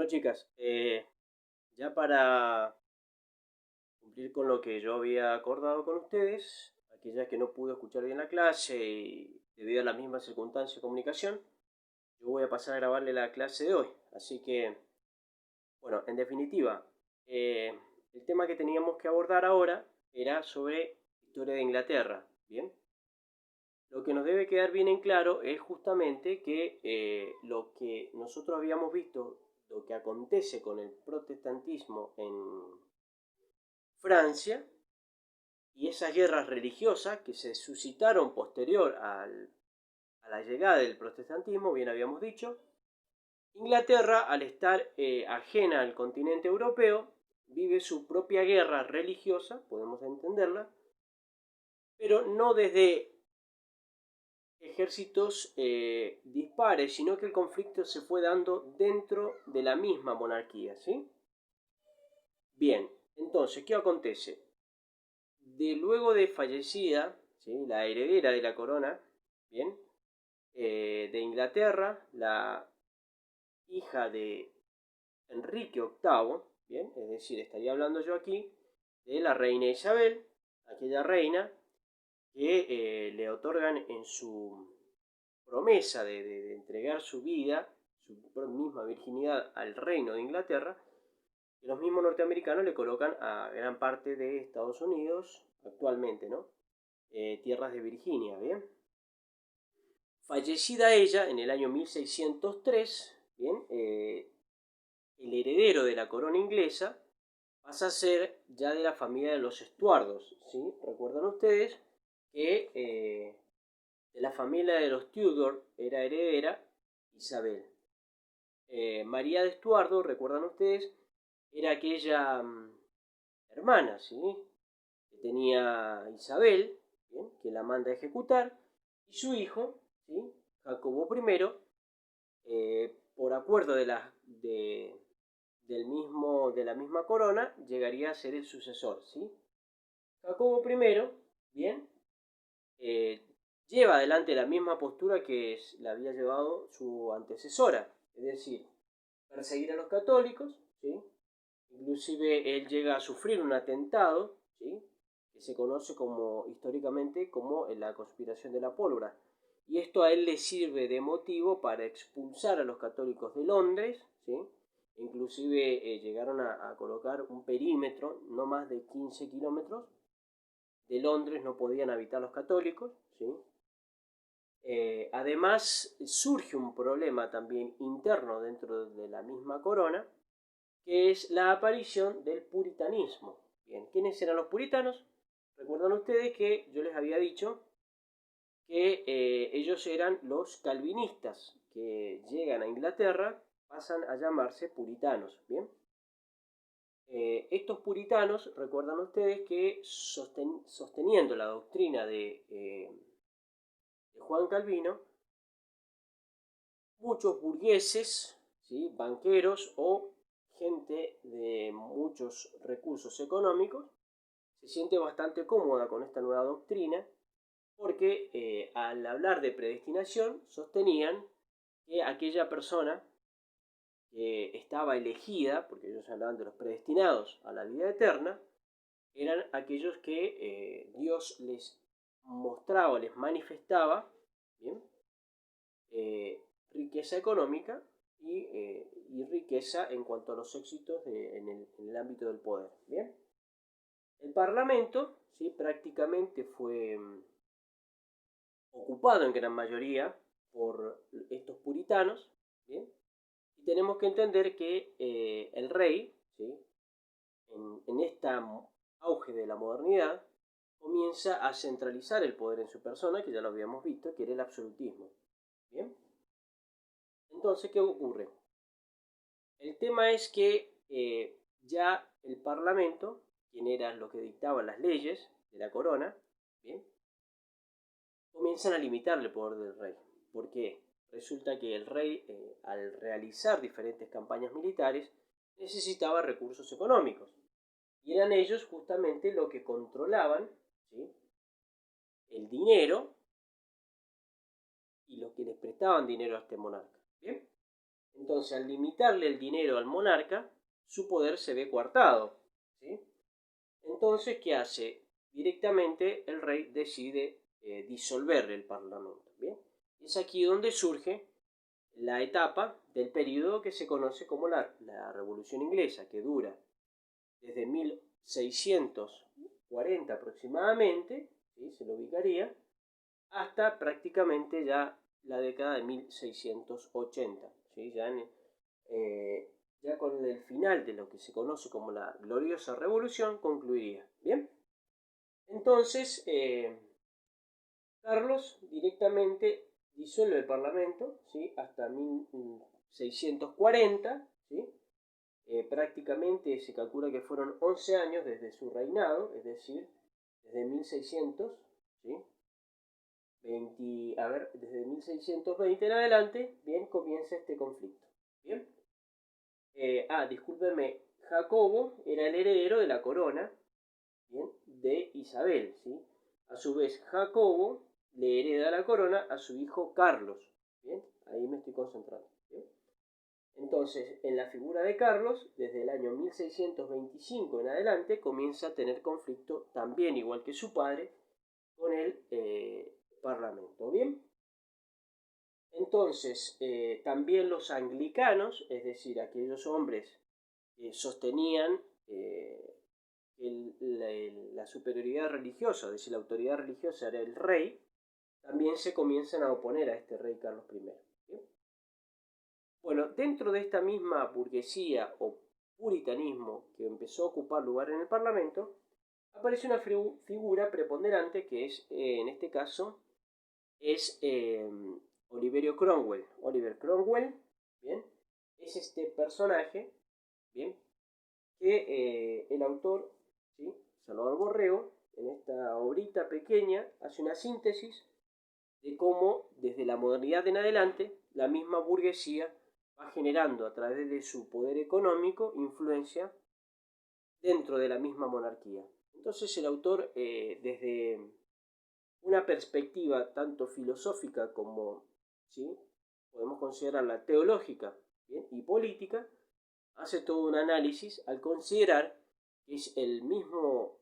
Bueno, chicas, ya para cumplir con lo que yo había acordado con ustedes, aquellas que no pude escuchar bien la clase y debido a las mismas circunstancias de comunicación, yo voy a pasar a grabarle la clase de hoy. Así que, bueno, en definitiva, el tema que teníamos que abordar ahora era sobre historia de Inglaterra, ¿bien? Lo que nos debe quedar bien en claro es justamente que lo que nosotros habíamos visto, lo que acontece con el protestantismo en Francia y esas guerras religiosas que se suscitaron posterior a la llegada del protestantismo, bien habíamos dicho, Inglaterra, al estar ajena al continente europeo, vive su propia guerra religiosa, podemos entenderla, pero no desde ejércitos dispares, sino que el conflicto se fue dando dentro de la misma monarquía, ¿sí? Bien, entonces, ¿qué acontece? Luego de fallecida, ¿sí?, la heredera de la corona, ¿bien? De Inglaterra, la hija de Enrique VIII, ¿bien? Es decir, estaría hablando yo aquí de la reina Isabel, aquella reina que le otorgan en su promesa de entregar su vida, su misma virginidad al reino de Inglaterra, que los mismos norteamericanos le colocan a gran parte de Estados Unidos actualmente, ¿no? Tierras de Virginia, ¿bien? Fallecida ella en el año 1603, ¿bien? El heredero de la corona inglesa pasa a ser ya de la familia de los Estuardos, ¿sí? Recuerdan ustedes que de la familia de los Tudor era heredera Isabel. María de Estuardo, recuerdan ustedes, era aquella hermana, ¿sí?, que tenía Isabel, ¿bien?, que la manda a ejecutar, y su hijo, ¿sí?, Jacobo I, por acuerdo de la misma corona, llegaría a ser el sucesor, ¿sí? Jacobo I, bien, eh, lleva adelante la misma postura que la había llevado su antecesora, es decir, perseguir a los católicos, ¿sí? Inclusive él llega a sufrir un atentado, ¿sí?, que se conoce como históricamente como la conspiración de la pólvora. Y esto a él le sirve de motivo para expulsar a los católicos de Londres, ¿sí? Inclusive llegaron a colocar un perímetro, no más de 15 kilómetros, de Londres no podían habitar los católicos, ¿sí? Además surge un problema también interno dentro de la misma corona, que es la aparición del puritanismo. Bien, ¿quiénes eran los puritanos? Recuerdan ustedes que yo les había dicho que ellos eran los calvinistas, que llegan a Inglaterra, pasan a llamarse puritanos, ¿bien? Estos puritanos, recuerdan ustedes que sosteniendo la doctrina de Juan Calvino, muchos burgueses, ¿sí?, banqueros o gente de muchos recursos económicos se siente bastante cómoda con esta nueva doctrina porque al hablar de predestinación sostenían que aquella persona que estaba elegida, porque ellos hablaban de los predestinados a la vida eterna, eran aquellos que Dios les mostraba, les manifestaba, ¿bien?, riqueza económica y riqueza en cuanto a los éxitos en el ámbito del poder. Bien, el Parlamento, ¿sí?, prácticamente fue ocupado en gran mayoría por estos puritanos, ¿bien? Y tenemos que entender que el rey, ¿sí?, en este auge de la modernidad, comienza a centralizar el poder en su persona, que ya lo habíamos visto, que era el absolutismo. Bien, entonces, ¿qué ocurre? El tema es que ya el Parlamento, quien era lo que dictaba las leyes de la corona, ¿bien?, comienzan a limitar el poder del rey. ¿Por qué? Resulta que el rey, al realizar diferentes campañas militares, necesitaba recursos económicos. Y eran ellos justamente lo que controlaban, ¿sí?, el dinero y los que les prestaban dinero a este monarca. ¿Bien? Entonces, al limitarle el dinero al monarca, su poder se ve coartado, ¿sí? Entonces, ¿qué hace? Directamente el rey decide disolver el parlamento, ¿bien? Es aquí donde surge la etapa del periodo que se conoce como la Revolución Inglesa, que dura desde 1640 aproximadamente, ¿sí? Se lo ubicaría, hasta prácticamente ya la década de 1680, ¿sí? Ya con el final de lo que se conoce como la gloriosa revolución concluiría. Bien, entonces Carlos directamente disuelve el parlamento, ¿sí? Hasta 1640, ¿sí? Prácticamente se calcula que fueron 11 años desde su reinado, es decir, desde 1600, ¿sí? Desde 1620 en adelante, bien, comienza este conflicto. Bien. Discúlpenme, Jacobo era el heredero de la corona, bien, de Isabel, ¿sí? A su vez, Jacobo le hereda la corona a su hijo Carlos, bien, ahí me estoy concentrando, ¿bien? Entonces, en la figura de Carlos, desde el año 1625 en adelante, comienza a tener conflicto también, igual que su padre, con el parlamento, ¿bien? Entonces, también los anglicanos, es decir, aquellos hombres que sostenían la superioridad religiosa, es decir, la autoridad religiosa era el rey, también se comienzan a oponer a este rey Carlos I. ¿Bien? Bueno, dentro de esta misma burguesía o puritanismo que empezó a ocupar lugar en el Parlamento, aparece una figura preponderante que es, en este caso, es Oliverio Cromwell. Oliver Cromwell, ¿bien? Es este personaje, ¿bien? Que el autor, ¿sí? Salvador Borrego, en esta obrita pequeña, hace una síntesis de cómo desde la modernidad en adelante la misma burguesía va generando a través de su poder económico influencia dentro de la misma monarquía. Entonces el autor, desde una perspectiva tanto filosófica como, ¿sí? Podemos considerarla teológica, ¿bien? Y política, hace todo un análisis al considerar que es el mismo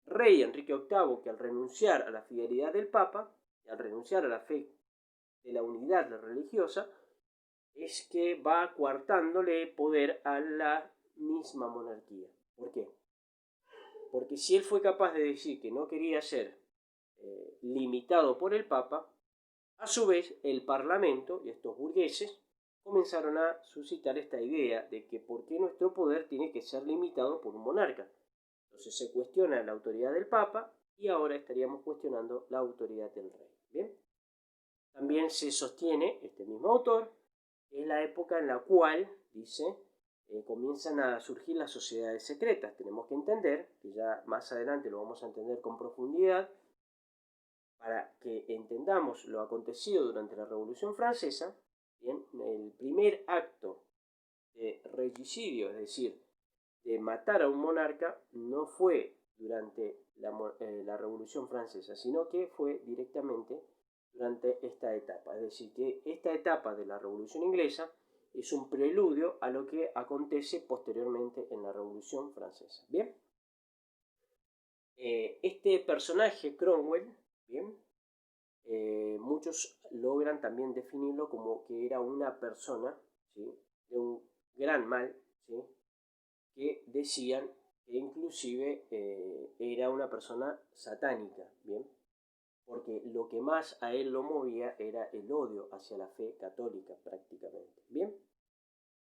rey Enrique VIII que al renunciar a la fidelidad del Papa, al renunciar a la fe de la unidad religiosa, es que va coartándole poder a la misma monarquía. ¿Por qué? Porque si él fue capaz de decir que no quería ser limitado por el Papa, a su vez el Parlamento y estos burgueses comenzaron a suscitar esta idea de que por qué nuestro poder tiene que ser limitado por un monarca. Entonces se cuestiona la autoridad del Papa y ahora estaríamos cuestionando la autoridad del rey. ¿Bien? También se sostiene, este mismo autor, que es la época en la cual, dice, comienzan a surgir las sociedades secretas. Tenemos que entender, que ya más adelante lo vamos a entender con profundidad, para que entendamos lo acontecido durante la Revolución Francesa, ¿bien? El primer acto de regicidio, es decir, de matar a un monarca, no fue durante la Revolución Francesa, sino que fue directamente durante esta etapa. Es decir, que esta etapa de la Revolución Inglesa es un preludio a lo que acontece posteriormente en la Revolución Francesa. Bien, este personaje, Cromwell, bien, muchos logran también definirlo como que era una persona, ¿sí? De un gran mal, ¿sí? Que decían que inclusive era una persona satánica, ¿bien? Porque lo que más a él lo movía era el odio hacia la fe católica prácticamente, ¿bien?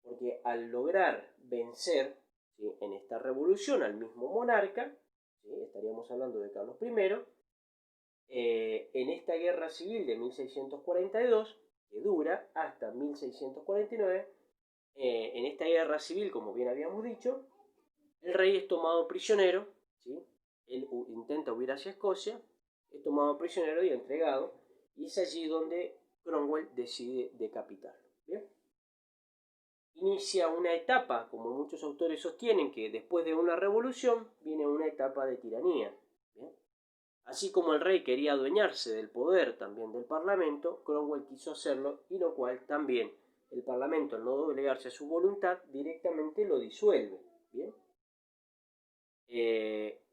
Porque al lograr vencer, ¿sí? En esta revolución al mismo monarca, ¿sí? Estaríamos hablando de Carlos I, en esta guerra civil de 1642, que dura hasta 1649, en esta guerra civil, como bien habíamos dicho, el rey es tomado prisionero, ¿sí? Él intenta huir hacia Escocia, es tomado prisionero y entregado, y es allí donde Cromwell decide decapitarlo. ¿Bien? Inicia una etapa, como muchos autores sostienen, que después de una revolución viene una etapa de tiranía. ¿Bien? Así como el rey quería adueñarse del poder también del parlamento, Cromwell quiso hacerlo, y lo cual también el parlamento, al no doblegarse a su voluntad, directamente lo disuelve. ¿Bien?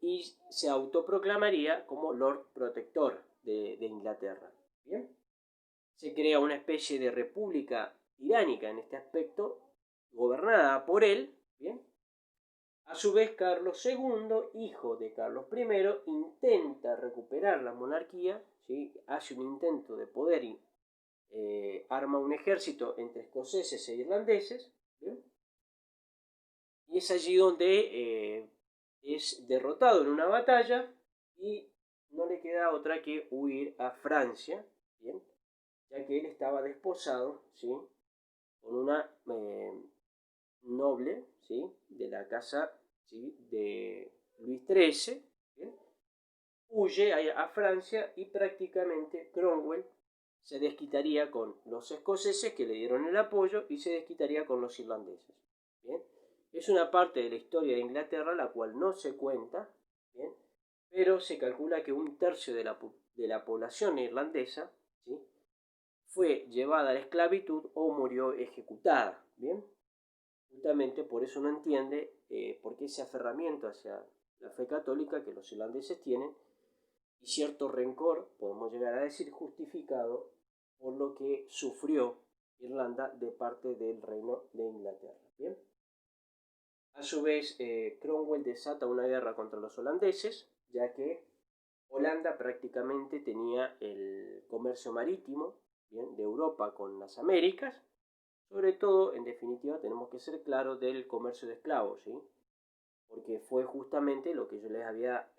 Y se autoproclamaría como Lord Protector de Inglaterra. ¿Bien? Se crea una especie de república tiránica en este aspecto, gobernada por él. ¿Bien? A su vez, Carlos II, hijo de Carlos I, intenta recuperar la monarquía, ¿sí? Hace un intento de poder y arma un ejército entre escoceses e irlandeses. ¿Bien? Y es allí donde es derrotado en una batalla y no le queda otra que huir a Francia, ¿bien? Ya que él estaba desposado, ¿sí? Con una noble, ¿sí? De la casa, ¿sí? De Luis XIII, ¿bien? Huye a Francia y prácticamente Cromwell se desquitaría con los escoceses que le dieron el apoyo y se desquitaría con los irlandeses. ¿Bien? Es una parte de la historia de Inglaterra la cual no se cuenta, ¿bien? Pero se calcula que un tercio de la población irlandesa, ¿sí? Fue llevada a la esclavitud o murió ejecutada. ¿Bien? Justamente por eso no entiende por qué ese aferramiento hacia la fe católica que los irlandeses tienen y cierto rencor, podemos llegar a decir, justificado por lo que sufrió Irlanda de parte del reino de Inglaterra. ¿Bien? A su vez, Cromwell desata una guerra contra los holandeses, ya que Holanda prácticamente tenía el comercio marítimo, ¿bien? De Europa con las Américas. Sobre todo, en definitiva, tenemos que ser claros del comercio de esclavos, ¿sí? Porque fue justamente lo que yo les había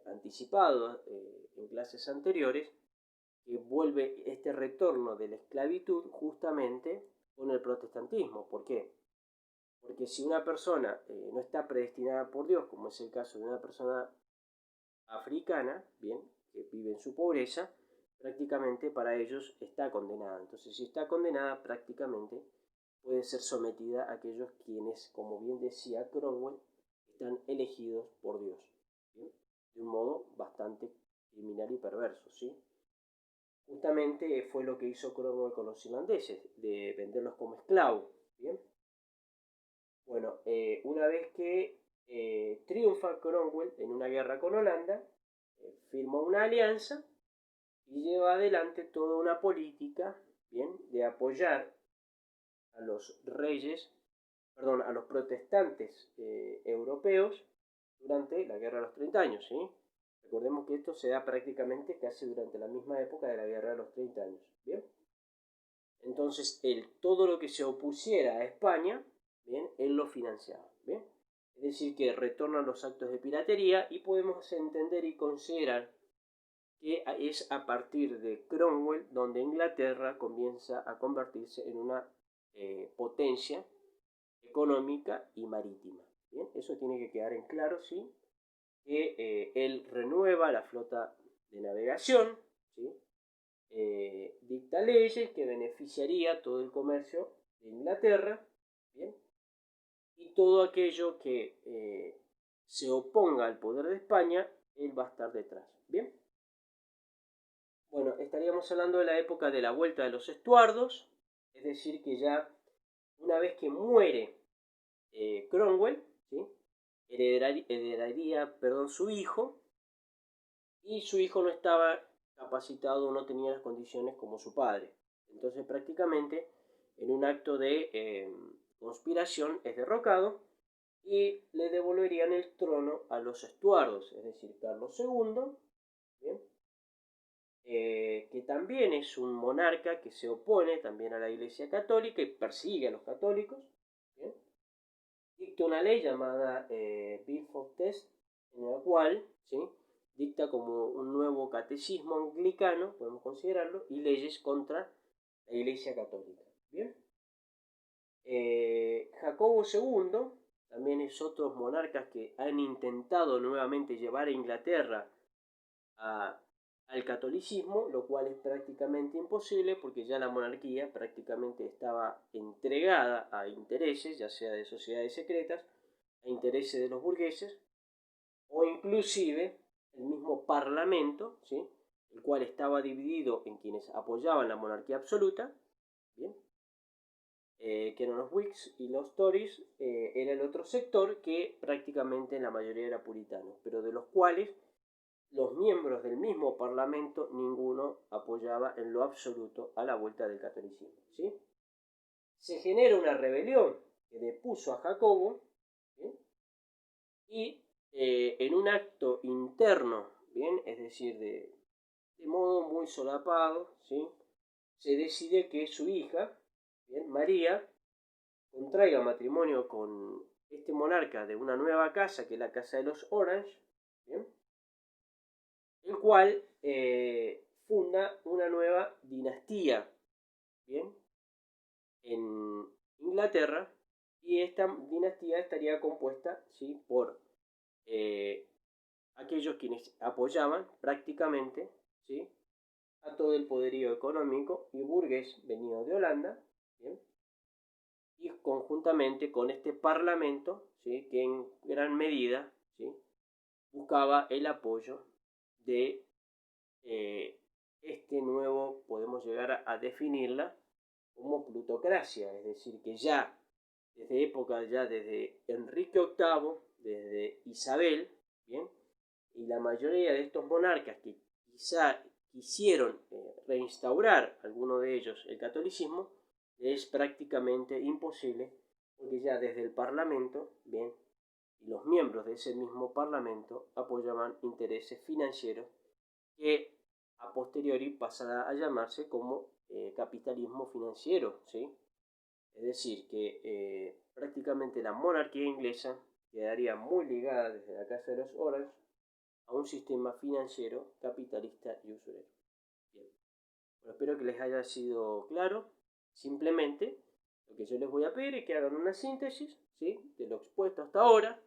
anticipado en clases anteriores, que vuelve este retorno de la esclavitud justamente con el protestantismo. ¿Por qué? Porque si una persona no está predestinada por Dios, como es el caso de una persona africana, bien, que vive en su pobreza, prácticamente para ellos está condenada. Entonces, si está condenada, prácticamente puede ser sometida a aquellos quienes, como bien decía Cromwell, están elegidos por Dios, ¿bien? De un modo bastante criminal y perverso, ¿sí? Justamente fue lo que hizo Cromwell con los irlandeses, de venderlos como esclavos, ¿bien? Bueno, una vez que triunfa Cromwell en una guerra con Holanda, firma una alianza y lleva adelante toda una política, ¿bien?, de apoyar a los reyes, perdón, a los protestantes europeos durante la Guerra de los 30 años, ¿sí? Recordemos que esto se da prácticamente casi durante la misma época de la Guerra de los 30 años, ¿bien? Entonces, todo lo que se opusiera a España, ¿bien?, él lo financiaba, ¿bien? Es decir, que retornan los actos de piratería y podemos entender y considerar que es a partir de Cromwell donde Inglaterra comienza a convertirse en una potencia económica y marítima. ¿Bien? Eso tiene que quedar en claro, ¿sí? Que él renueva la flota de navegación, ¿sí? Dicta leyes que beneficiaría todo el comercio de Inglaterra, ¿bien? Y todo aquello que se oponga al poder de España, él va a estar detrás, ¿bien? Bueno, estaríamos hablando de la época de la vuelta de los Estuardos, es decir, que ya una vez que muere Cromwell, ¿sí?, heredaría, su hijo, y su hijo no estaba capacitado, no tenía las condiciones como su padre. Entonces prácticamente en un acto de conspiración es derrocado y le devolverían el trono a los Estuardos, es decir, Carlos II, ¿bien?, que también es un monarca que se opone también a la Iglesia Católica y persigue a los católicos, ¿bien?, dicta una ley llamada Bill of Test, en la cual, ¿sí?, dicta como un nuevo catecismo anglicano, podemos considerarlo, y leyes contra la Iglesia Católica. ¿Bien? Jacobo II también es otros monarcas que han intentado nuevamente llevar a Inglaterra al catolicismo, lo cual es prácticamente imposible porque ya la monarquía prácticamente estaba entregada a intereses, ya sea de sociedades secretas, a intereses de los burgueses, o inclusive el mismo parlamento, ¿sí? El cual estaba dividido en quienes apoyaban la monarquía absoluta, ¿bien? Que eran los Whigs, y los Tories era el otro sector que prácticamente la mayoría era puritano, pero de los cuales los miembros del mismo parlamento ninguno apoyaba en lo absoluto a la vuelta del catolicismo, ¿sí? Se genera una rebelión que depuso a Jacobo, ¿sí? Y en un acto interno, ¿bien? Es decir, de modo muy solapado, ¿sí? Se decide que su hija, ¿bien? María, contraiga matrimonio con este monarca de una nueva casa, que es la casa de los Orange, ¿bien? El cual funda una nueva dinastía, ¿bien? En Inglaterra, y esta dinastía estaría compuesta, ¿sí? Por aquellos quienes apoyaban prácticamente, ¿sí? A todo el poderío económico y burgués venido de Holanda, ¿bien? Y conjuntamente con este parlamento, ¿sí? Que en gran medida, ¿sí? Buscaba el apoyo de este nuevo, podemos llegar a definirla como plutocracia, es decir, que ya desde época, ya desde Enrique VIII, desde Isabel, ¿bien? Y la mayoría de estos monarcas que quizá quisieron reinstaurar, alguno de ellos, el catolicismo, es prácticamente imposible, porque ya desde el Parlamento, bien, y los miembros de ese mismo Parlamento apoyaban intereses financieros que a posteriori pasará a llamarse como capitalismo financiero, ¿sí? Es decir, que prácticamente la monarquía inglesa quedaría muy ligada desde la Casa de los Orange a un sistema financiero capitalista y usurero. Bien. Bueno, espero que les haya sido claro. Simplemente lo que yo les voy a pedir es que hagan una síntesis, ¿sí? De lo expuesto hasta ahora,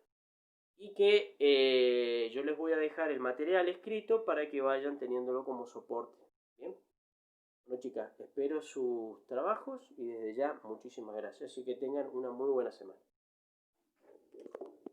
y que yo les voy a dejar el material escrito para que vayan teniéndolo como soporte. Bien. Bueno, chicas, espero sus trabajos y desde ya muchísimas gracias y que tengan una muy buena semana.